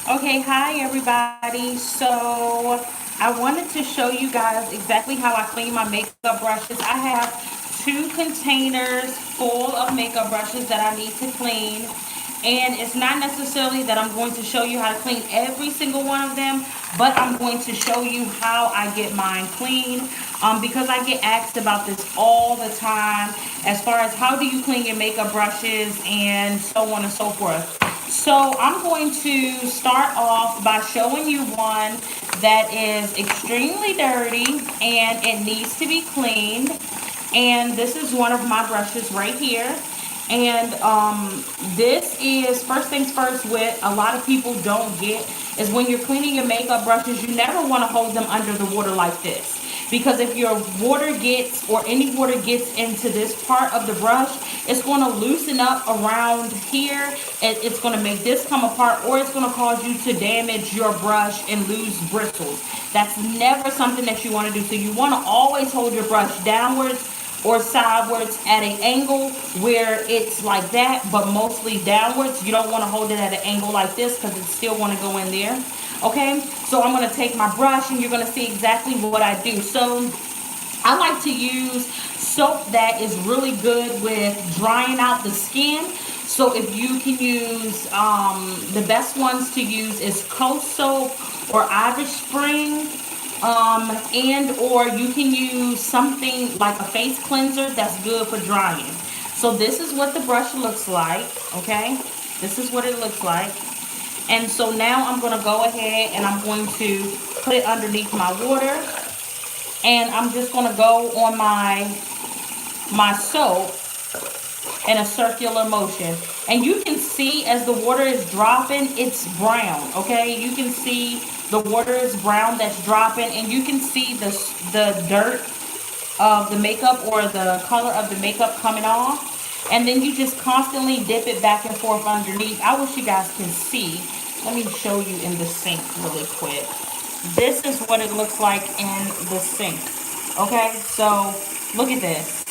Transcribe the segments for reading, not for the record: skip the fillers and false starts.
Okay, hi everybody. So I wanted to show you guys exactly how I clean my makeup brushes. I have two containers full of makeup brushes that I need to clean. And it's not necessarily that I'm going to show you how to clean every single one of them, but I'm going to show you how I get mine clean because I get asked about this all the time as far as how do you clean your makeup brushes and so on and so forth. So I'm going to start off by showing you one that is extremely dirty and it needs to be cleaned. And this is one of my brushes right here. And this is first things first. What a lot of people don't get is when you're cleaning your makeup brushes, you never want to hold them under the water like this. Because if your water gets or any water gets into this part of the brush, it's going to loosen up around here. It's going to make this come apart, or it's going to cause you to damage your brush and lose bristles. That's never something that you want to do. So you want to always hold your brush downwards or sideways at an angle where it's like that, but mostly downwards. You don't want to hold it at an angle like this because it's still want to go in there. Okay, so I'm going to take my brush and you're going to see exactly what I do. So I like to use soap that is really good with drying out the skin. So if you can use, the best ones to use is Coast Soap or Irish Spring, and or you can use something like a face cleanser that's good for drying. So this is what the brush looks like. Okay, this is what it looks like. And so now I'm going to go ahead and I'm going to put it underneath my water, and I'm just going to go on my soap in a circular motion. And you can see as the water is dropping, it's brown. Okay, you can see the water is brown that's dropping, and you can see the dirt of the makeup or the color of the makeup coming off. And then you just constantly dip it back and forth underneath. I wish you guys can see. Let me show you in the sink really quick. This is what it looks like in the sink. Okay, so look at this.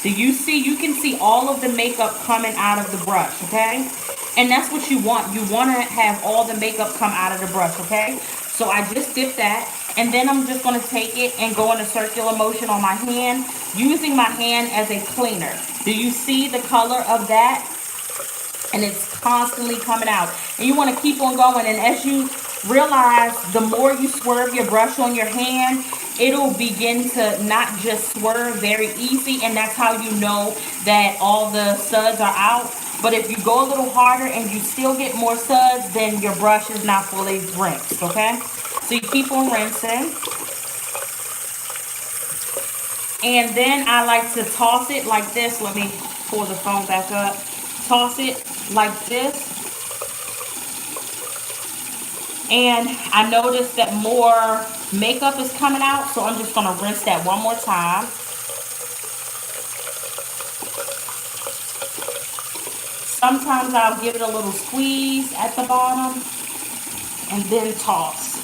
Do you see? You can see all of the makeup coming out of the brush, okay? And that's what you want. You want to have all the makeup come out of the brush, okay? So I just dip that, and then I'm just going to take it and go in a circular motion on my hand, using my hand as a cleaner. Do you see the color of that? And it's constantly coming out. And you want to keep on going. And as you realize, the more you swerve your brush on your hand, it'll begin to not just swerve very easy. And that's how you know that all the suds are out. But if you go a little harder and you still get more suds, then your brush is not fully rinsed, okay? So you keep on rinsing. And then I like to toss it like this. Let me pull the phone back up. Toss it like this. And I noticed that more makeup is coming out, so I'm just going to rinse that one more time. Sometimes I'll give it a little squeeze at the bottom and then toss.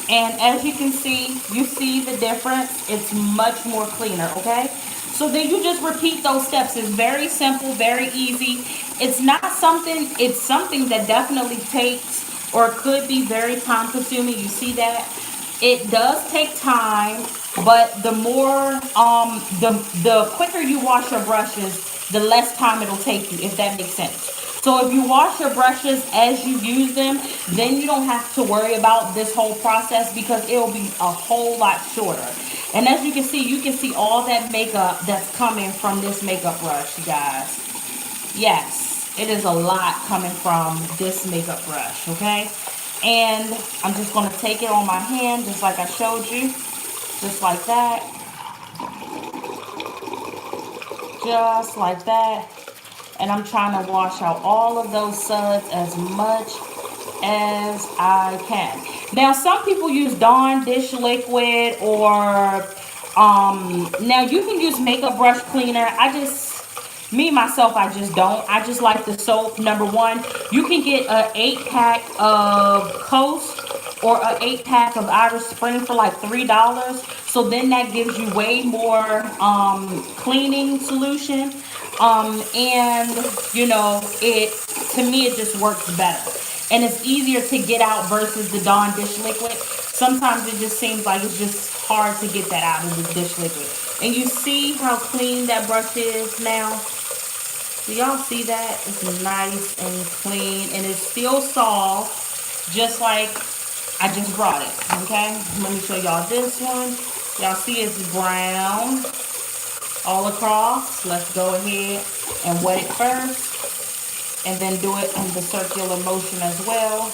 And as you can see, you see the difference. It's much more cleaner, okay? So then you just repeat those steps. It's very simple, very easy. It's something that definitely takes or could be very time consuming. You see that? It does take time, but the quicker you wash your brushes, the less time it'll take you, if that makes sense. So if you wash your brushes as you use them, then you don't have to worry about this whole process because it'll be a whole lot shorter. And as you can see all that makeup that's coming from this makeup brush, you guys. Yes, it is a lot coming from this makeup brush, okay? And I'm just going to take it on my hand just like I showed you. Just like that. Just like that. And I'm trying to wash out all of those suds as much as I can. Now, some people use Dawn dish liquid or now you can use makeup brush cleaner. Me myself, I just don't. I just like the soap. Number one, you can get a 8-pack of Coast or a 8-pack of Irish Spring for like $3. So then that gives you way more cleaning solution. And you know, it to me it just works better. and it's easier to get out versus the Dawn dish liquid. Sometimes it just seems like it's just hard to get that out of the dish liquid. And you see how clean that brush is now? Do y'all see that? It's nice and clean, and it's still soft, just like I just brought it, okay? Let me show y'all this one. Y'all see it's brown all across. Let's go ahead and wet it first, and then do it in the circular motion as well.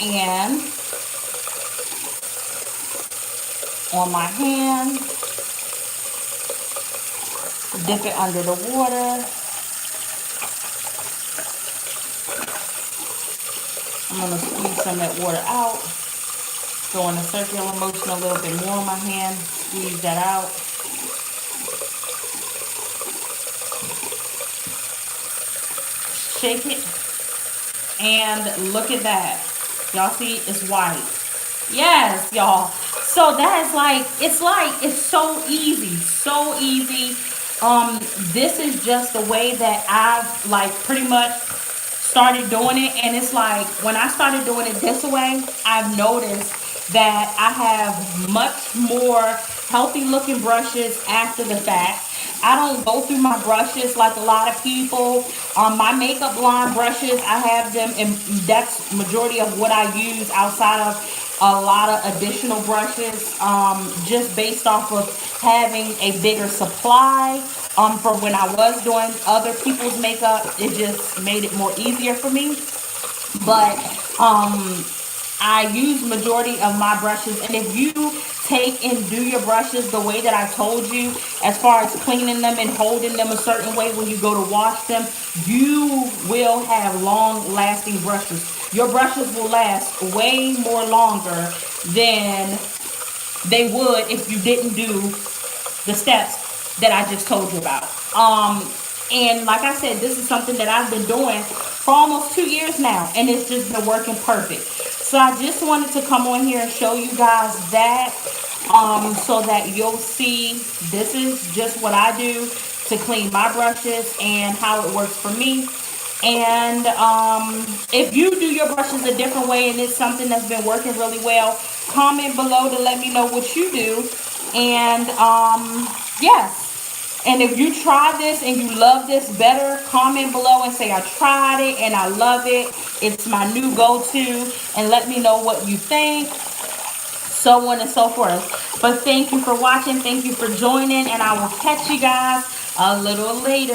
And on my hand, dip it under the water. I'm going to squeeze some of that water out. Go in a circular motion a little bit more on my hand. Squeeze that out. Shake it. And look at that. Y'all see it's white. Yes, y'all. So that is it's so easy. So easy. This is just the way that I've like pretty much started doing it, and it's like when I started doing it this way, I've noticed that I have much more healthy looking brushes after the fact. I don't go through my brushes like a lot of people. My makeup line brushes, I have them, and that's majority of what I use outside of a lot of additional brushes, just based off of having a bigger supply. For when I was doing other people's makeup, it just made it more easier for me. But I use majority of my brushes, and if you take and do your brushes the way that I told you, as far as cleaning them and holding them a certain way when you go to wash them, you will have long lasting brushes. Your brushes will last way more longer than they would if you didn't do the steps that I just told you about. And like I said, this is something that I've been doing for almost 2 years now, and it's just been working perfect. So I just wanted to come on here and show you guys that, so that you'll see this is just what I do to clean my brushes and how it works for me. And if you do your brushes a different way and it's something that's been working really well, comment below to let me know what you do. And yes. And if you try this and you love this better, comment below and say I tried it and I love it. It's my new go-to. And let me know what you think. So on and so forth. But thank you for watching. Thank you for joining. And I will catch you guys a little later.